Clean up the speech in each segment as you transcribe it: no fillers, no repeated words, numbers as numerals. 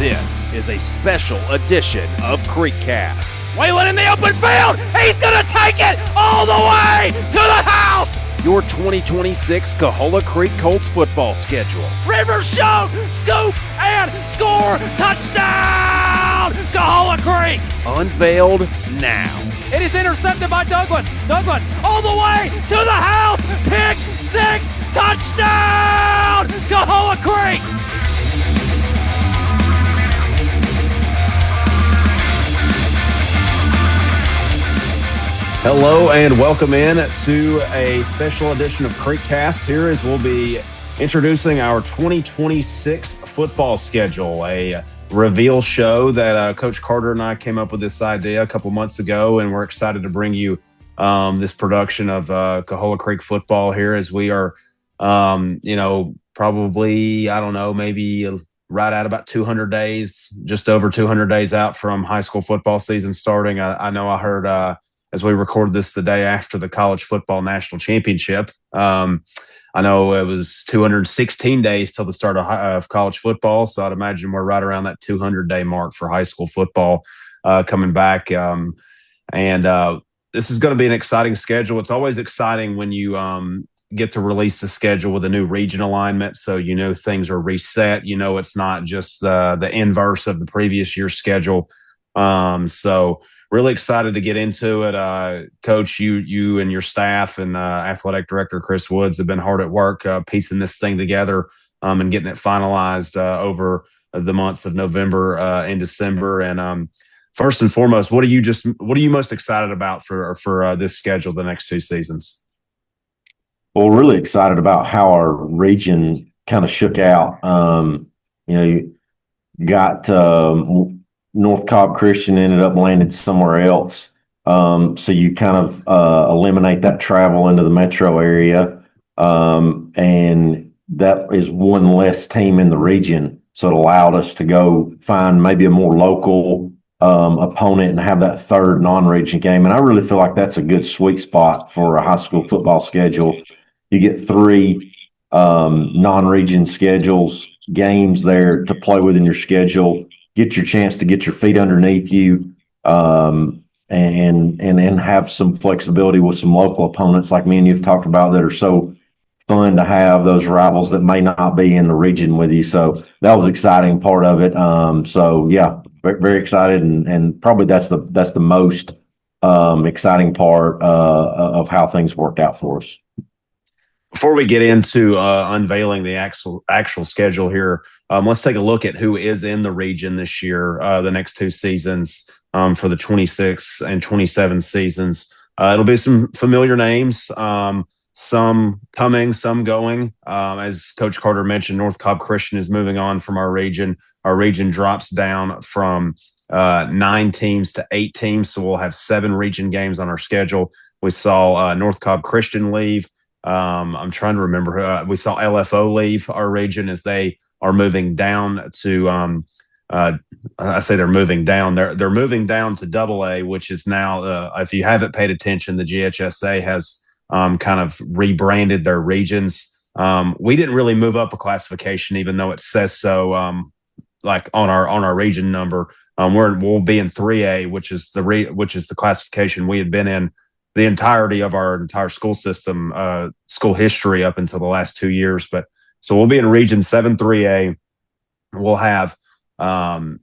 This is a special edition of Creekcast. Whalen in the open field. He's going to take it all the way to the house. Your 2026 Coahulla Creek Colts football schedule. Rivers show, scoop, and score. Touchdown, Coahulla Creek. Unveiled now. It is intercepted by Douglas. Douglas all the way to the house. Pick six. Touchdown, Coahulla Creek. Hello and welcome in to a special edition of Creekcast. Here as we'll be introducing our 2026 football schedule, a reveal show that Coach Carter and I came up with this idea a couple months ago, and we're excited to bring you this production of Coahulla Creek football here as we are, probably, maybe right at about 200 days, just over 200 days out from high school football season starting. I know I heard as we recorded this the day after the college football national championship. I know it was 216 days till the start of college football, so I'd imagine we're right around that 200-day mark for high school football coming back. This is going to be an exciting schedule. It's always exciting when you get to release the schedule with a new region alignment, so things are reset. It's not just the inverse of the previous year's schedule. So really excited to get into it. Coach, you and your staff and athletic director Chris Woods have been hard at work piecing this thing together and getting it finalized over the months of November and December. And first and foremost, what are you most excited about for this schedule the next two seasons? Well, really excited about how our region kind of shook out. You got North Cobb Christian ended up landing somewhere else. So you kind of eliminate that travel into the metro area. And that is one less team in the region. So it allowed us to go find maybe a more local opponent and have that third non-region game. And I really feel like that's a good sweet spot for a high school football schedule. You get three non-region games there to play with in your schedule. Get your chance to get your feet underneath you, and have some flexibility with some local opponents like me and you've talked about that are so fun to have, those rivals that may not be in the region with you. So that was an exciting part of it. So yeah, very, very excited, and probably that's the most exciting part of how things worked out for us. Before we get into unveiling the actual schedule here, let's take a look at who is in the region this year, the next two seasons for the 26 and 27 seasons. It'll be some familiar names, some coming, some going. As Coach Carter mentioned, North Cobb Christian is moving on from our region. Our region drops down from 9 teams to 8 teams, so we'll have 7 region games on our schedule. We saw North Cobb Christian leave. I'm trying to remember. We saw LFO leave our region as they are moving down to. I say they're moving down. They're moving down to AA, which is now. If you haven't paid attention, the GHSA has kind of rebranded their regions. We didn't really move up a classification, even though it says so. Like on our region number, we'll be in 3A, which is the classification we had been in the entirety of our entire school system, school history up until the last 2 years. But so we'll be in Region 7-3A. We'll have some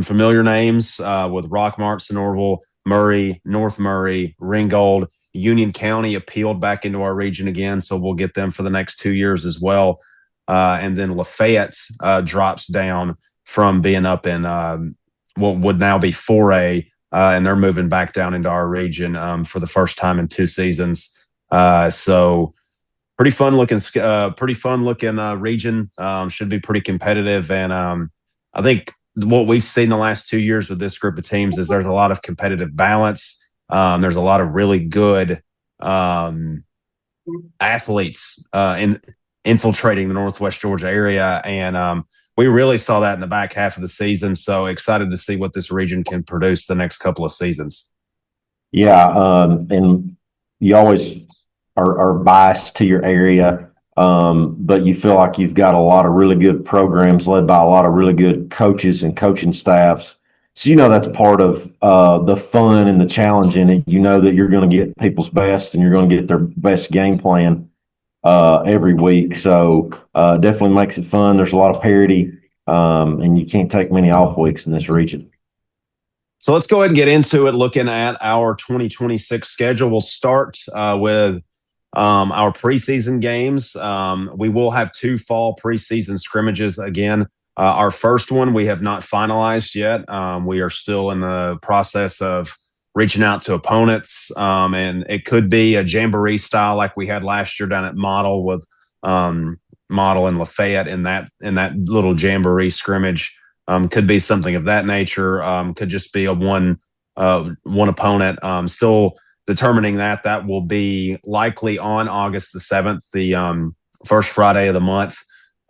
familiar names with Rockmart, Sonoraville, Murray, North Murray, Ringgold. Union County appealed back into our region again, so we'll get them for the next 2 years as well. And then Lafayette drops down from being up in what would now be 4A. And they're moving back down into our region for the first time in 2 seasons. So pretty fun looking region. Should be pretty competitive. And I think what we've seen the last 2 years with this group of teams is there's a lot of competitive balance. There's a lot of really good athletes infiltrating the Northwest Georgia area. And we really saw that in the back half of the season. So excited to see what this region can produce the next couple of seasons. Yeah. And you always are biased to your area. but you feel like you've got a lot of really good programs led by a lot of really good coaches and coaching staffs. So, that's part of the fun and the challenge in it. You know that you're going to get people's best and you're going to get their best game plan every week. So definitely makes it fun. There's a lot of parity, and you can't take many off weeks in this region. So let's go ahead and get into it, looking at our 2026 schedule. We'll start with our preseason games. We will have 2 fall preseason scrimmages again. Our first one we have not finalized yet. We are still in the process of reaching out to opponents, and it could be a jamboree style like we had last year down at Model with Model and Lafayette in that little jamboree scrimmage. Could be something of that nature. Could just be a one opponent. Still determining that will be likely on August the 7th, the first Friday of the month.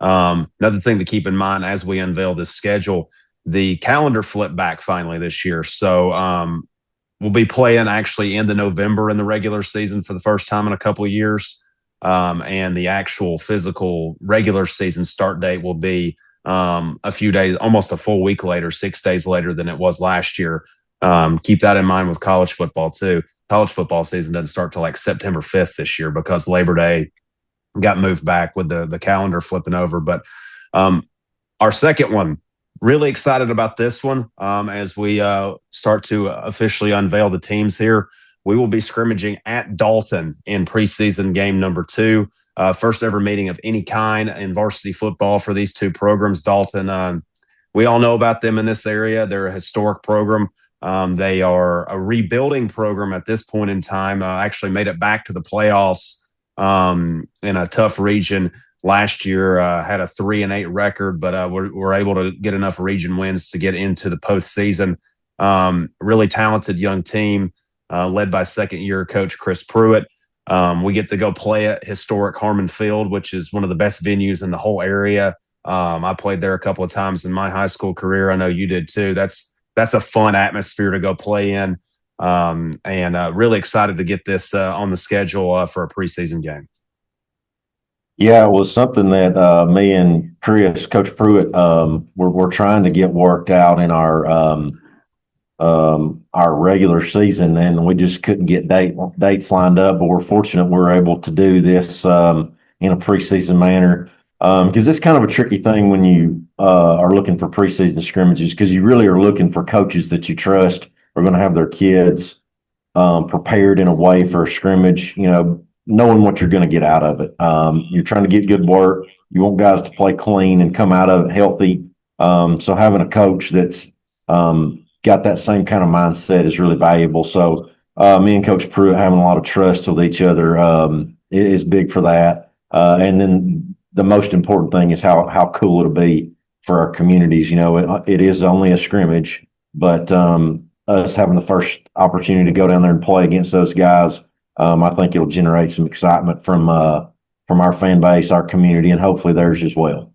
Another thing to keep in mind as we unveil this schedule, the calendar flipped back finally this year. So we'll be playing actually into November in the regular season for the first time in a couple of years. And the actual physical regular season start date will be a few days, almost a full week later, 6 days later than it was last year. Keep that in mind with college football too. College football season doesn't start till like September 5th this year because Labor Day got moved back with the calendar flipping over. But our second one, really excited about this one as we start to officially unveil the teams here. We will be scrimmaging at Dalton in preseason game number 2. First ever meeting of any kind in varsity football for these 2 programs. Dalton, we all know about them in this area. They're a historic program. They are a rebuilding program at this point in time. Actually made it back to the playoffs in a tough region last year. Had a 3-8 record, but we're able to get enough region wins to get into the postseason. Really talented young team led by second-year coach Chris Pruitt. We get to go play at historic Harmon Field, which is one of the best venues in the whole area. I played there a couple of times in my high school career. I know you did too. That's a fun atmosphere to go play in, and really excited to get this on the schedule for a preseason game. Yeah, it was something that me and Coach Pruitt, we're trying to get worked out in our regular season, and we just couldn't get dates lined up. But we're fortunate we're able to do this in a preseason manner, because it's kind of a tricky thing when you are looking for preseason scrimmages, because you really are looking for coaches that you trust are going to have their kids prepared in a way for a scrimmage, knowing what you're going to get out of it. You're trying to get good work. You want guys to play clean and come out of it healthy. So having a coach that's got that same kind of mindset is really valuable. So me and Coach Pruitt having a lot of trust with each other is big for that. And then the most important thing is how cool it'll be for our communities. It is only a scrimmage, but us having the first opportunity to go down there and play against those guys, I think it'll generate some excitement from our fan base, our community, and hopefully theirs as well.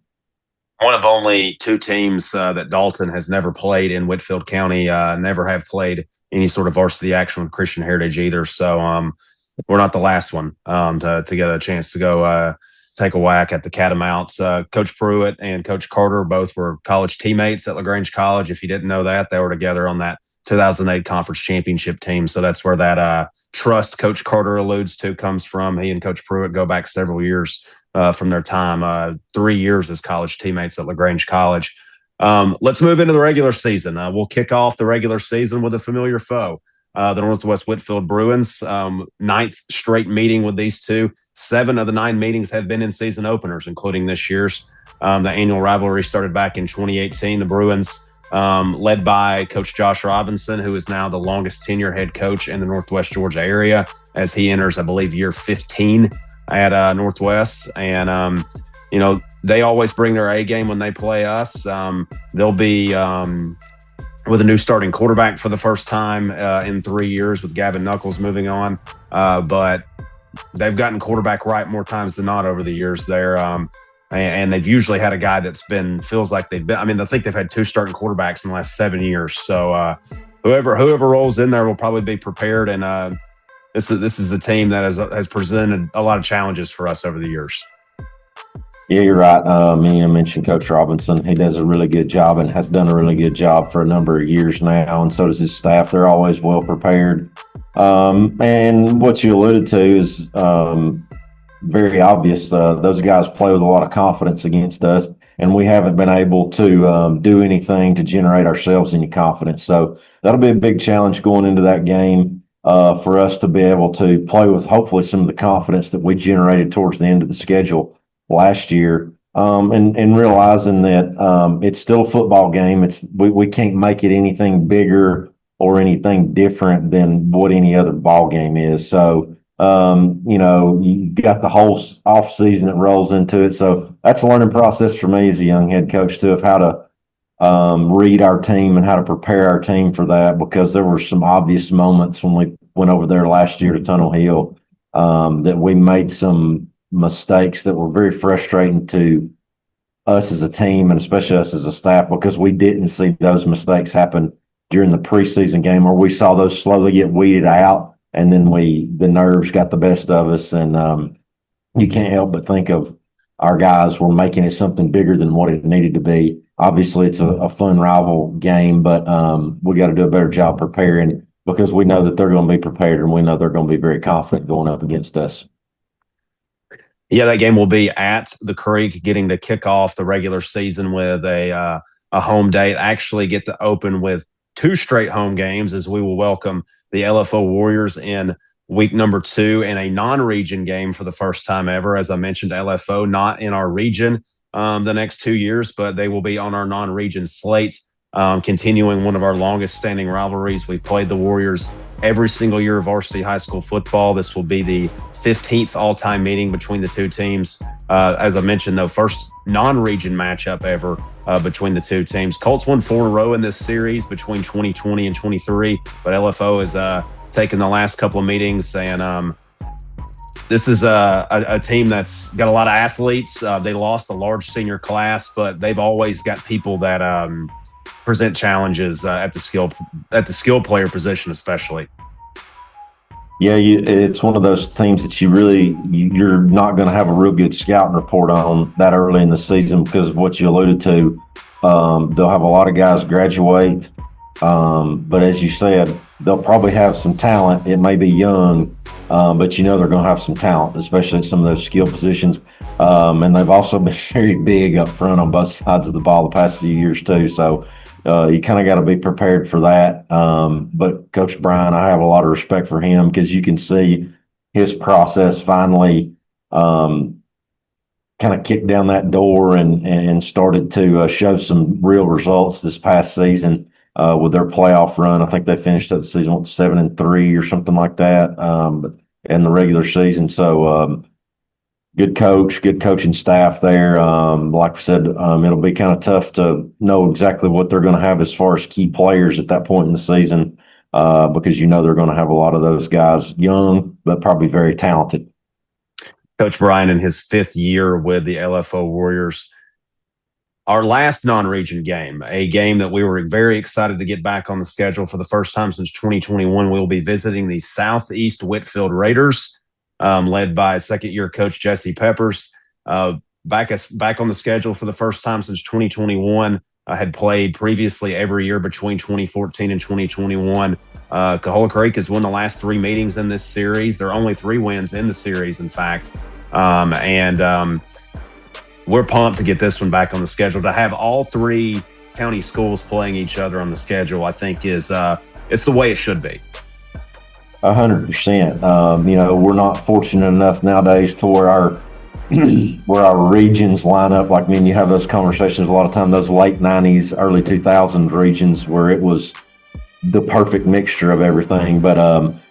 One of only 2 teams that Dalton has never played in Whitfield County, never have played any sort of varsity action with Christian Heritage either. So we're not the last one to get a chance to go take a whack at the Catamounts. Coach Pruitt and Coach Carter both were college teammates at LaGrange College. If you didn't know that, they were together on that 2008 conference championship team. So that's where that trust Coach Carter alludes to comes from. He and Coach Pruitt go back several years from their time, 3 years as college teammates at LaGrange College. Let's move into the regular season. We'll kick off the regular season with a familiar foe, the Northwest Whitfield Bruins. 9th straight meeting with these 2. 7 of the 9 meetings have been in season openers, including this year's. The annual rivalry started back in 2018. The Bruins, led by Coach Josh Robinson, who is now the longest tenure head coach in the Northwest Georgia area, as he enters, I believe, year 15 at Northwest. And, they always bring their A game when they play us. They'll be with a new starting quarterback for the first time in 3 years with Gavin Knuckles moving on. But they've gotten quarterback right more times than not over the years there. And they've usually had a guy that's feels like they've been, I think they've had 2 starting quarterbacks in the last 7 years. So whoever rolls in there will probably be prepared. And this is the team that has presented a lot of challenges for us over the years. Yeah, you're right. I mentioned Coach Robinson. He does a really good job and has done a really good job for a number of years now, and so does his staff. They're always well prepared. And what you alluded to is very obvious. Those guys play with a lot of confidence against us, and we haven't been able to do anything to generate ourselves any confidence. So that'll be a big challenge going into that game for us to be able to play with hopefully some of the confidence that we generated towards the end of the schedule last year. And realizing that it's still a football game. We can't make it anything bigger or anything different than what any other ball game is. So you got the whole off season that rolls into it. So that's a learning process for me as a young head coach too, of how to read our team and how to prepare our team for that, because there were some obvious moments when we went over there last year to Tunnel Hill that we made some mistakes that were very frustrating to us as a team and especially us as a staff, because we didn't see those mistakes happen during the preseason game, or we saw those slowly get weeded out, and then the nerves got the best of us, and you can't help but think of our guys were making it something bigger than what it needed to be. Obviously, it's a fun rival game, but we got to do a better job preparing, because we know that they're going to be prepared and we know they're going to be very confident going up against us. Yeah, that game will be at the Creek, getting to kick off the regular season with a home date. Actually, get to open with 2 straight home games, as we will welcome the LFO Warriors in week number 2 in a non-region game for the first time ever. As I mentioned, LFO not in our region the next 2 years, but they will be on our non-region slate, continuing one of our longest standing rivalries. We've played the Warriors every single year of varsity high school football. This will be the 15th all-time meeting between the two teams. As I mentioned, though, first non-region matchup ever between the two teams. Colts won 4 in a row in this series between 2020 and 23, but LFO has taken the last couple of meetings, and this is a team that's got a lot of athletes. They lost a large senior class, but they've always got people that present challenges at the skill player position, especially. Yeah, it's one of those teams that you're not going to have a real good scouting report on that early in the season, because of what you alluded to. They'll have a lot of guys graduate, but as you said, they'll probably have some talent. It may be young, but they're going to have some talent, especially at some of those skill positions. And they've also been very big up front on both sides of the ball the past few years too. So you kind of got to be prepared for that. But Coach Brian, I have a lot of respect for him, because you can see his process finally kind of kicked down that door and started to show some real results this past season with their playoff run. I think they finished up the season with 7-3 or something like that in the regular season. So good coaching staff there. Like I said, it'll be kind of tough to know exactly what they're going to have as far as key players at that point in the season, because they're going to have a lot of those guys young, but probably very talented. Coach Brian in his 5th year with the LFO Warriors. Our last non-region game, a game that we were very excited to get back on the schedule for the first time since 2021, we will be visiting the Southeast Whitfield Raiders, led by second-year coach Jesse Peppers. Back on the schedule for the first time since 2021. I had played previously every year between 2014 and 2021. Coahulla Creek has won the last 3 meetings in this series. There are only 3 wins in the series, in fact. And we're pumped to get this one back on the schedule. To have all 3 county schools playing each other on the schedule, I think is it's the way it should be. 100%. We're not fortunate enough nowadays to where our regions line up. Like, you have those conversations a lot of time, those late 90s, early 2000s regions where it was the perfect mixture of everything. But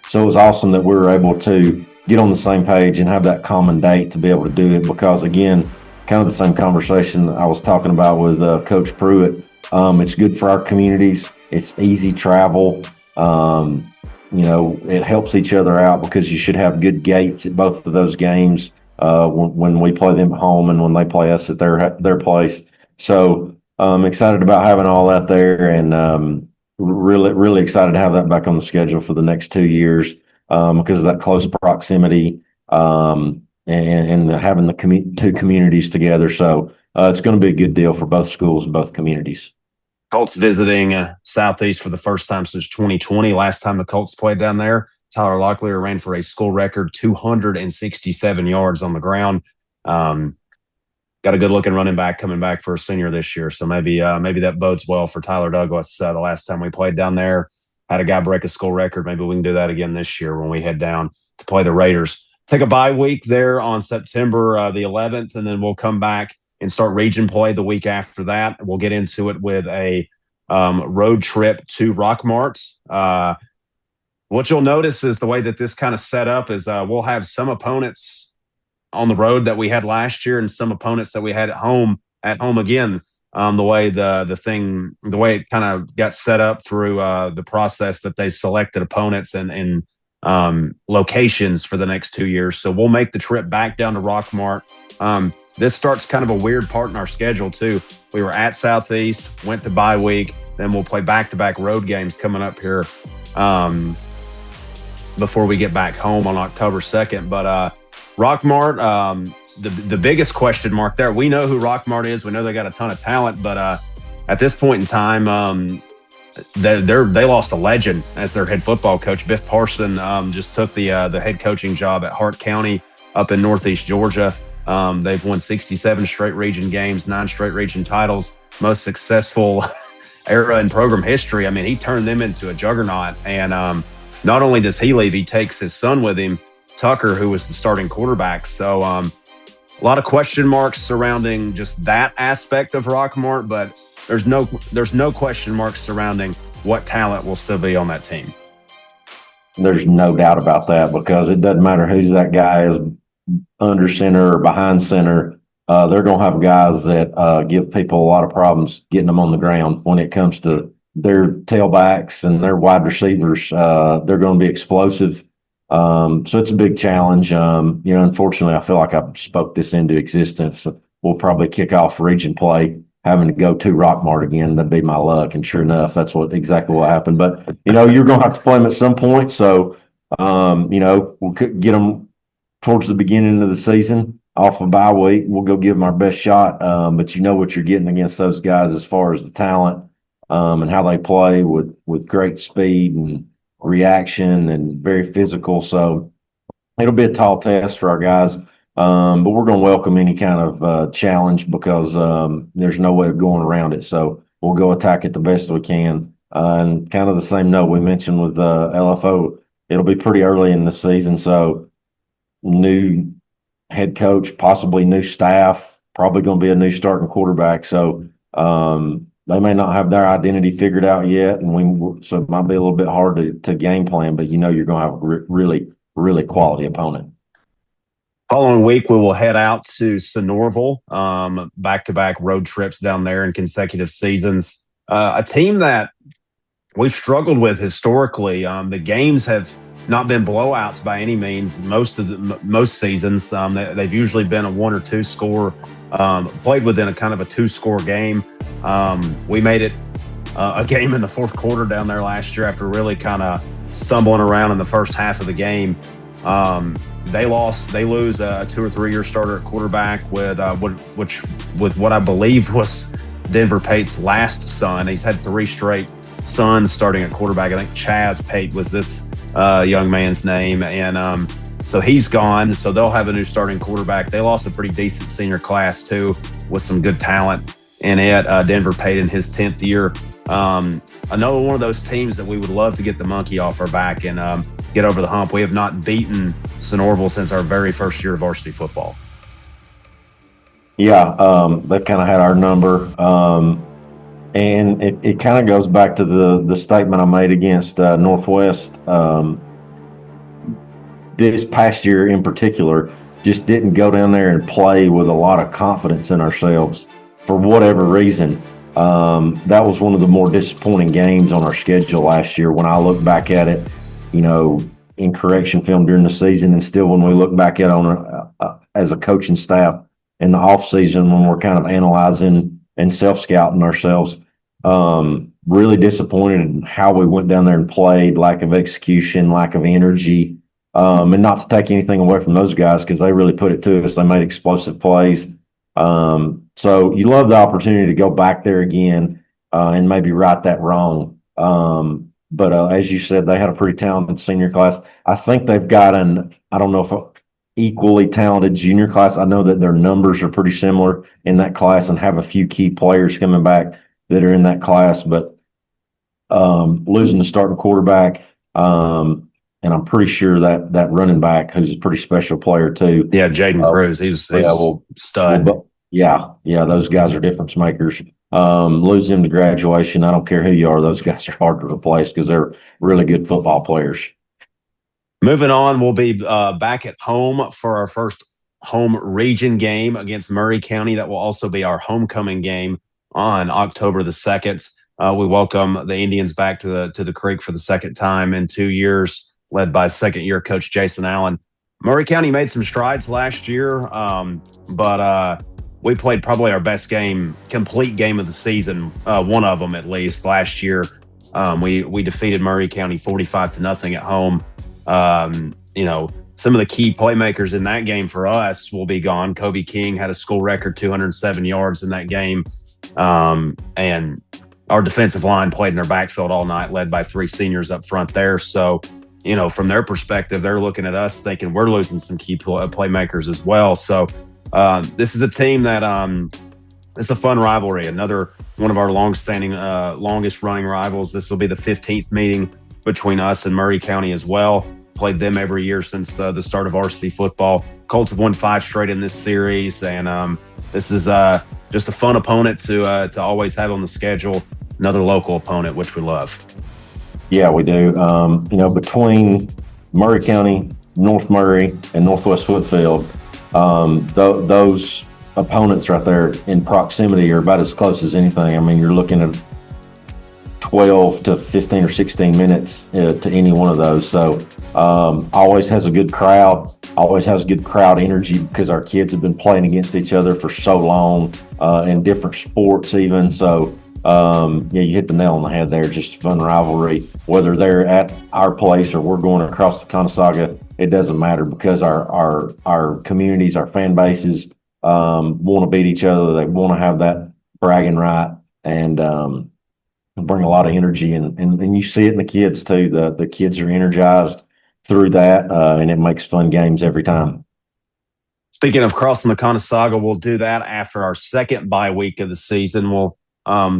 so it was awesome that we were able to get on the same page and have that common date to be able to do it, because, again, kind of the same conversation I was talking about with Coach Pruitt. It's good for our communities. It's easy travel. It helps each other out, because you should have good gates at both of those games when we play them at home and when they play us at their place. So I'm excited about having all that there, and really, really excited to have that back on the schedule for the next 2 years because of that close proximity. and having the two communities together. So it's going to be a good deal for both schools and both communities. Colts visiting Southeast for the first time since 2020. Last time the Colts played down there, Tyler Locklear ran for a school record 267 yards on the ground. Got a good-looking running back coming back for a senior this year, so maybe that bodes well for Tyler Douglas. The last time we played down there, had a guy break a school record. Maybe we can do that again this year when we head down to play the Raiders. Take a bye week there on September the 11th, and then we'll come back and start region play the week after that. We'll get into it with a road trip to Rockmart. What you'll notice is the way that this kind of set up is we'll have some opponents on the road that we had last year and some opponents that we had at home again. The way the way it kind of got set up through the process that they selected opponents and locations for the next 2 years. So we'll make the trip back down to Rockmart. This starts kind of a weird part in our schedule too. We were at Southeast, went to bye week, then we'll play back-to-back road games coming up here before we get back home on October 2nd. But Rockmart, the biggest question mark there, we know who Rockmart is. We know they got a ton of talent, but at this point in time, they lost a legend as their head football coach. Biff Parson just took the head coaching job at Hart County up in Northeast Georgia. They've won 67 straight region games, 9 straight region titles, most successful era in program history. I mean, he turned them into a juggernaut. And not only does he leave, he takes his son with him, Tucker, who was the starting quarterback. So a lot of question marks surrounding just that aspect of Rockmart, but there's no question marks surrounding what talent will still be on that team. There's no doubt about that, because it doesn't matter who's that guy is under center or behind center. They're going to have guys that give people a lot of problems getting them on the ground when it comes to their tailbacks and their wide receivers. They're going to be explosive. So it's a big challenge. Unfortunately, I feel like I spoke this into existence. We'll probably kick off region play having to go to Rockmart again. That'd be my luck. And sure enough, that's exactly what happened. But, you're going to have to play them at some point. So, we'll get them towards the beginning of the season off of bye week. We'll go give them our best shot. But you know what you're getting against those guys as far as the talent and how they play with great speed and reaction and very physical. So it'll be a tall test for our guys. But we're going to welcome any kind of challenge, because there's no way of going around it. So we'll go attack it the best we can. And kind of the same note we mentioned with LFO, it'll be pretty early in the season. So new head coach, possibly new staff, probably going to be a new starting quarterback. So they may not have their identity figured out yet, and so it might be a little bit hard to game plan. But you're going to have a really, really quality opponent. Following week, we will head out to Sonoraville, back-to-back road trips down there in consecutive seasons. A team that we've struggled with historically. The games have not been blowouts by any means. Most seasons, they've usually been a 1 or 2 score, played within a kind of a 2-score game. We made it a game in the fourth quarter down there last year after really kind of stumbling around in the first half of the game. They lose a 2 or 3 year starter at quarterback with what I believe was Denver Pate's last son. He's had 3 straight sons starting at quarterback. I think Chaz Pate was this young man's name, and so he's gone. So they'll have a new starting quarterback. They lost a pretty decent senior class too, with some good talent in it. Denver Pate in his 10th year. Another one of those teams that we would love to get the monkey off our back and get over the hump. We have not beaten Sonoraville since our very first year of varsity football. Yeah, they've kind of had our number. And it kind of goes back to the statement I made against Northwest. This past year in particular, just didn't go down there and play with a lot of confidence in ourselves for whatever reason. That was one of the more disappointing games on our schedule last year when I look back at it, in correction film during the season, and still when we look back at it as a coaching staff in the off season when we're kind of analyzing and self-scouting ourselves. Really disappointed in how we went down there and played, lack of execution, lack of energy. And not to take anything away from those guys because they really put it to us. They made explosive plays. So you love the opportunity to go back there again and maybe right that wrong. But as you said, they had a pretty talented senior class. I think they've got I don't know if equally talented junior class. I know that their numbers are pretty similar in that class and have a few key players coming back that are in that class. But losing the starting quarterback, and I'm pretty sure that running back, who's a pretty special player too. Yeah, Jaden Cruz, he's stud. Those guys are difference makers. Lose them to graduation. I don't care who you are; those guys are hard to replace because they're really good football players. Moving on, we'll be back at home for our first home region game against Murray County. That will also be our homecoming game on October the 2nd. We welcome the Indians back to the Creek for the second time in 2 years, led by second-year coach Jason Allen. Murray County made some strides last year, but we played probably our best complete game of the season, one of them at least, last year. We defeated Murray County 45-0 at home. Some of the key playmakers in that game for us will be gone. Kobe King had a school record 207 yards in that game. And our defensive line played in their backfield all night, led by 3 seniors up front there. So, from their perspective, they're looking at us thinking we're losing some key playmakers as well. So this is a team that it's a fun rivalry. Another one of our longest running rivals. This will be the 15th meeting between us and Murray County as well. Played them every year since the start of varsity football. Colts have won 5 straight in this series, and this is just a fun opponent to always have on the schedule. Another local opponent, which we love. Yeah, we do. Between Murray County, North Murray, and Northwest Whitfield, those opponents right there in proximity are about as close as anything. I mean, you're looking at 12 to 15 or 16 minutes to any one of those. So always has a good crowd, always has good crowd energy because our kids have been playing against each other for so long in different sports even. So, you hit the nail on the head there. Just a fun rivalry. Whether they're at our place or we're going across the Conestoga, it doesn't matter because our communities, our fan bases want to beat each other. They want to have that bragging right and bring a lot of energy. And you see it in the kids too. The kids are energized through that, and it makes fun games every time. Speaking of crossing the Conestoga, we'll do that after our second bye week of the season. We'll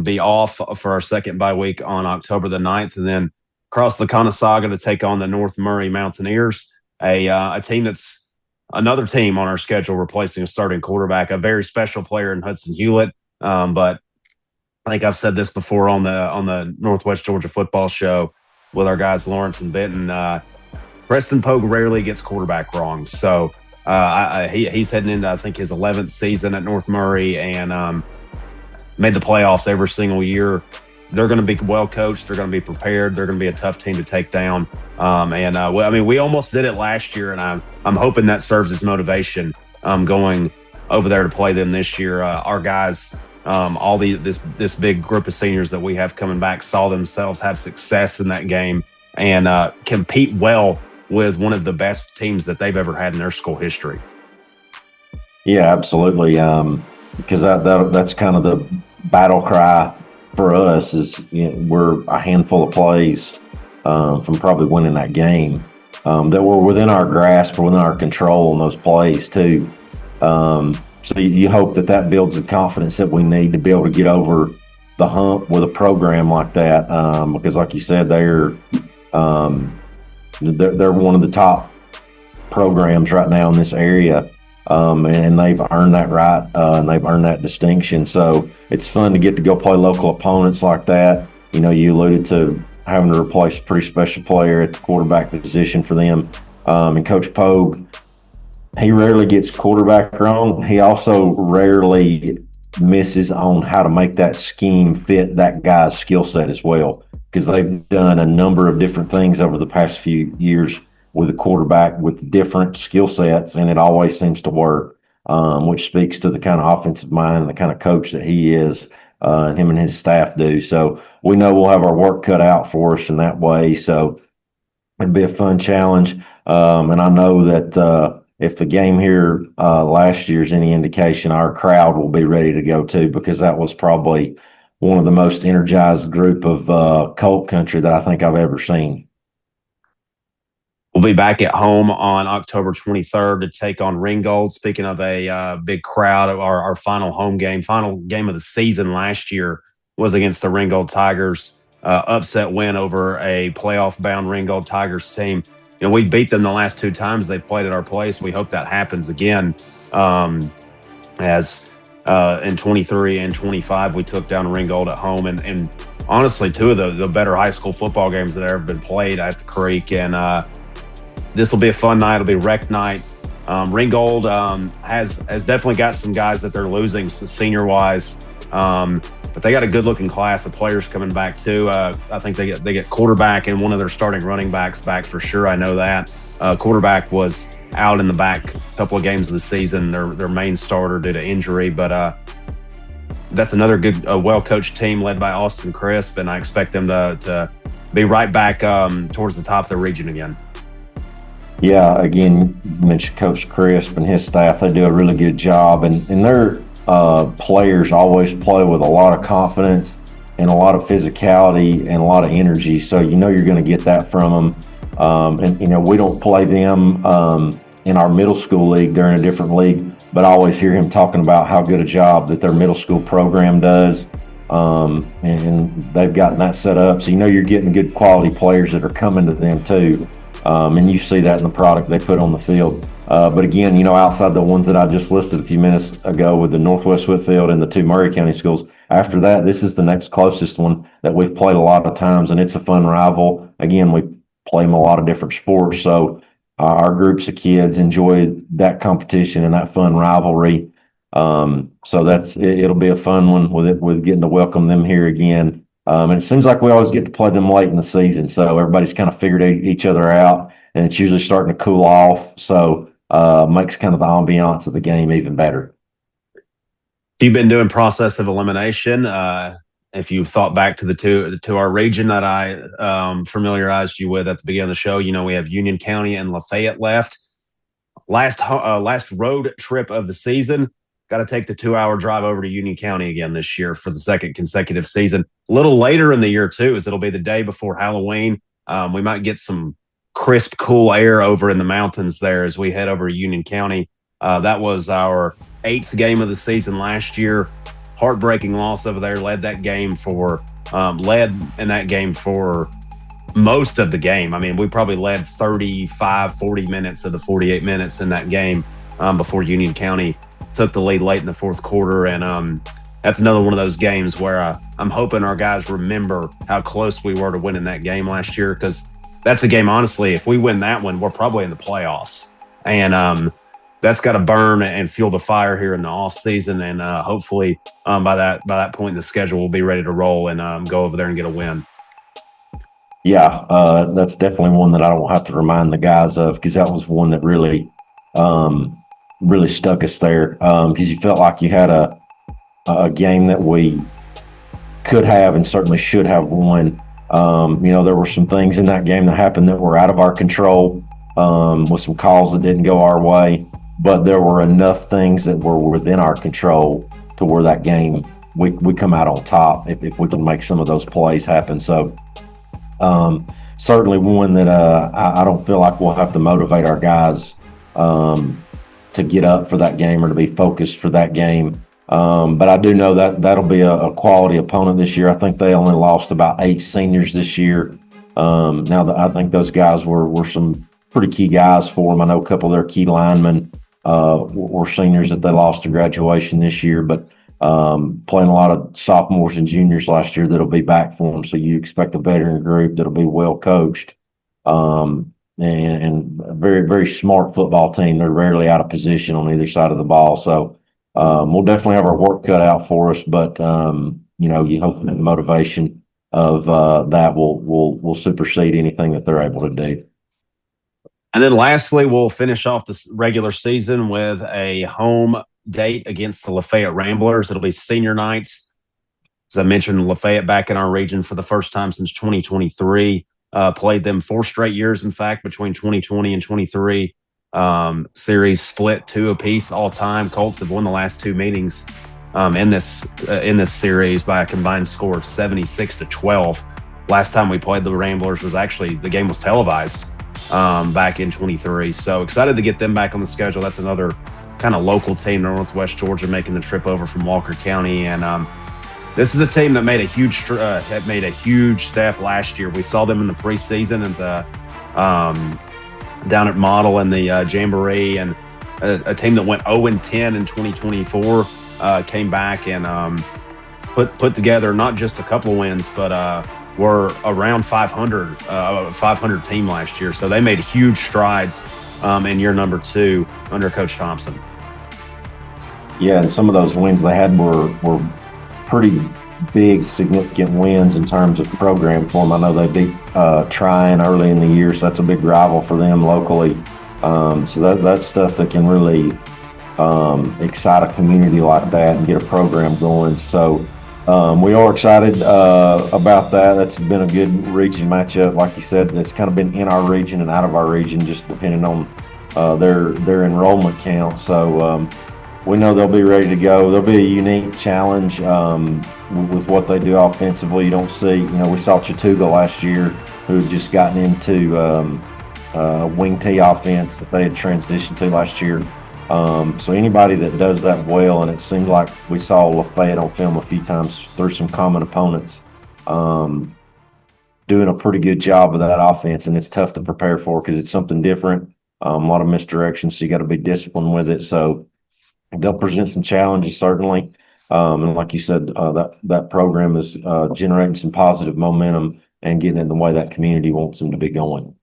be off for our second bye week on October the 9th, and then cross the Conestoga to take on the North Murray Mountaineers, a team that's another team on our schedule replacing a starting quarterback, a very special player in Hudson Hewlett. But I think I've said this before on the Northwest Georgia football show with our guys Lawrence and Benton. Preston Pogue rarely gets quarterback wrong, so he's heading into I think his 11th season at North Murray and made the playoffs every single year. They're going to be well coached. They're going to be prepared. They're going to be a tough team to take down. We almost did it last year, and I'm hoping that serves as motivation going over there to play them this year. Our guys, this big group of seniors that we have coming back, saw themselves have success in that game and compete well with one of the best teams that they've ever had in their school history. Yeah, absolutely. Because that's kind of the battle cry for us is we're a handful of plays from probably winning that game that were within our grasp or within our control on those plays too. So you hope that builds the confidence that we need to be able to get over the hump with a program like that because like you said, they're one of the top programs right now in this area. And they've earned that right, and they've earned that distinction. So it's fun to get to go play local opponents like that. You alluded to having to replace a pretty special player at the quarterback position for them. And Coach Pogue, he rarely gets quarterback wrong. He also rarely misses on how to make that scheme fit that guy's skill set as well, because they've done a number of different things over the past few years with a quarterback with different skill sets, and it always seems to work, which speaks to the kind of offensive mind and the kind of coach that he is, and him and his staff do. So we know we'll have our work cut out for us in that way. So it'd be a fun challenge. And I know that if the game here last year is any indication, our crowd will be ready to go too, because that was probably one of the most energized group of Colt country that I think I've ever seen. We'll be back at home on October 23rd to take on Ringgold. Speaking of a big crowd, our final game of the season last year was against the Ringgold Tigers. Upset win over a playoff-bound Ringgold Tigers team. We beat them the last 2 times they played at our place. We hope that happens again. As in 23 and 25, we took down Ringgold at home, and honestly, 2 of the better high school football games that have ever been played at the Creek. And this will be a fun night. It'll be rec night. Ringgold has definitely got some guys that they're losing senior wise, but they got a good looking class of players coming back too. I think they get quarterback and one of their starting running backs back for sure. I know that quarterback was out in the back a couple of games of the season, their main starter due to injury, but that's another good, well coached team led by Austin Crisp, and I expect them to be right back towards the top of the region again. Yeah, again, you mentioned Coach Crisp and his staff. They do a really good job, and their players always play with a lot of confidence and a lot of physicality and a lot of energy. So you're going to get that from them. And we don't play them in our middle school league. They're in a different league, but I always hear him talking about how good a job that their middle school program does. And they've gotten that set up. So you're getting good quality players that are coming to them too. And you see that in the product they put on the field. But again, outside the ones that I just listed a few minutes ago with the Northwest Whitfield and the 2 Murray County schools, after that, this is the next closest one that we've played a lot of times, and it's a fun rival. Again, we play them a lot of different sports, so our groups of kids enjoy that competition and that fun rivalry. So it'll be a fun one with getting to welcome them here again. And it seems like we always get to play them late in the season, so everybody's kind of figured each other out, and it's usually starting to cool off, so makes kind of the ambiance of the game even better. You've been doing process of elimination. If you thought back to our region that I familiarized you with at the beginning of the show, we have Union County and Lafayette left. Last road trip of the season. Got to take the 2-hour drive over to Union County again this year for the second consecutive season. A little later in the year, too, as it'll be the day before Halloween. We might get some crisp, cool air over in the mountains there as we head over to Union County. That was our 8th game of the season last year. Heartbreaking loss over there. Led in that game for most of the game. I mean, we probably led 35, 40 minutes of the 48 minutes in that game before Union County took the lead late in the 4th quarter. And that's another one of those games where I'm hoping our guys remember how close we were to winning that game last year, because that's a game, honestly, if we win that one, we're probably in the playoffs. And that's got to burn and fuel the fire here in the off season. And hopefully by that point in the schedule, we'll be ready to roll and go over there and get a win. Yeah, that's definitely one that I don't have to remind the guys of, because that was one that really stuck us there, because you felt like you had a game that we could have and certainly should have won. There were some things in that game that happened that were out of our control, with some calls that didn't go our way, but there were enough things that were within our control to where that game we come out on top if we can make some of those plays happen. So certainly one that I don't feel like we'll have to motivate our guys to get up for that game or to be focused for that game. But I do know that that'll be a quality opponent this year. I think they only lost about 8 seniors this year. I think those guys were some pretty key guys for them. I know a couple of their key linemen were seniors that they lost to graduation this year, but playing a lot of sophomores and juniors last year that'll be back for them. So you expect a veteran group that'll be well coached. And a very, very smart football team. They're rarely out of position on either side of the ball. So we'll definitely have our work cut out for us, but you hope that the motivation of that will supersede anything that they're able to do. And then lastly, we'll finish off this regular season with a home date against the Lafayette Ramblers. It'll be senior nights. As I mentioned, Lafayette back in our region for the first time since 2023. played them 4 straight years, in fact, between 2020 and 23. Series split 2 apiece all time. Colts have won the last 2 meetings in this series by a combined score of 76-12. Last time we played the Ramblers was actually, the game was televised back in 23. So excited to get them back on the schedule. That's another kind of local team, Northwest Georgia, making the trip over from Walker County. And this is a team that made a huge step last year. We saw them in the preseason at the down at Model and the Jamboree, and a team that went 0-10 in 2024 came back and put together not just a couple of wins, but were around 500 team last year. So they made huge strides in year number 2 under Coach Thompson. Yeah, and some of those wins they had were pretty big, significant wins in terms of program for them. I know they beat Tryon early in the year, so that's a big rival for them locally. So that's stuff that can really excite a community like that and get a program going. So we are excited about that. That's been a good region matchup. Like you said, it's kind of been in our region and out of our region, just depending on their enrollment count. So we know they'll be ready to go. There'll be a unique challenge with what they do offensively. You don't see, we saw Chattooga last year, who had just gotten into wing T offense that they had transitioned to last year. So anybody that does that well, and it seems like we saw Lafayette on film a few times through some common opponents, doing a pretty good job of that offense, and it's tough to prepare for because it's something different, a lot of misdirection, so you got to be disciplined with it. So they'll present some challenges, certainly. And like you said, that program is generating some positive momentum and getting in the way that community wants them to be going.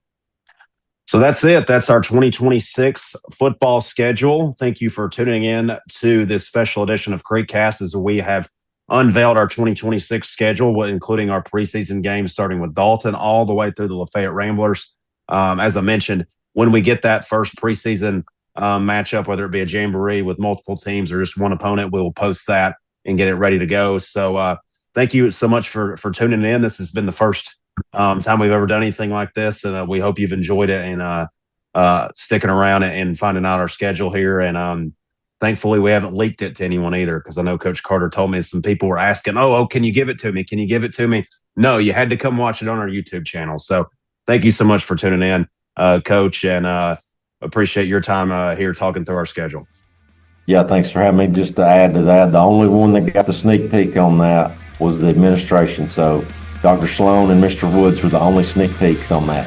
So that's it. That's our 2026 football schedule. Thank you for tuning in to this special edition of CreekCast as we have unveiled our 2026 schedule, including our preseason games, starting with Dalton all the way through the Lafayette Ramblers. As I mentioned, when we get that first preseason matchup, whether it be a jamboree with multiple teams or just one opponent, we will post that and get it ready to go. So thank you so much for tuning in. This has been the first time we've ever done anything like this, and we hope you've enjoyed it and sticking around and finding out our schedule here. And thankfully, we haven't leaked it to anyone either, because I know Coach Carter told me some people were asking, oh, can you give it to me? Can you give it to me? No, you had to come watch it on our YouTube channel. So thank you so much for tuning in, Coach, and appreciate your time here talking through our schedule. Yeah, thanks for having me. Just to add to that, the only one that got the sneak peek on that was the administration. So Dr. Sloan and Mr. Woods were the only sneak peeks on that.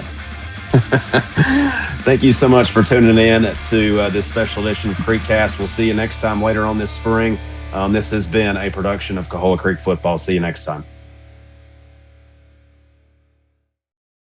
Thank you so much for tuning in to this special edition of CreekCast. We'll see you next time later on this spring. This has been a production of Coahulla Creek Football. See you next time.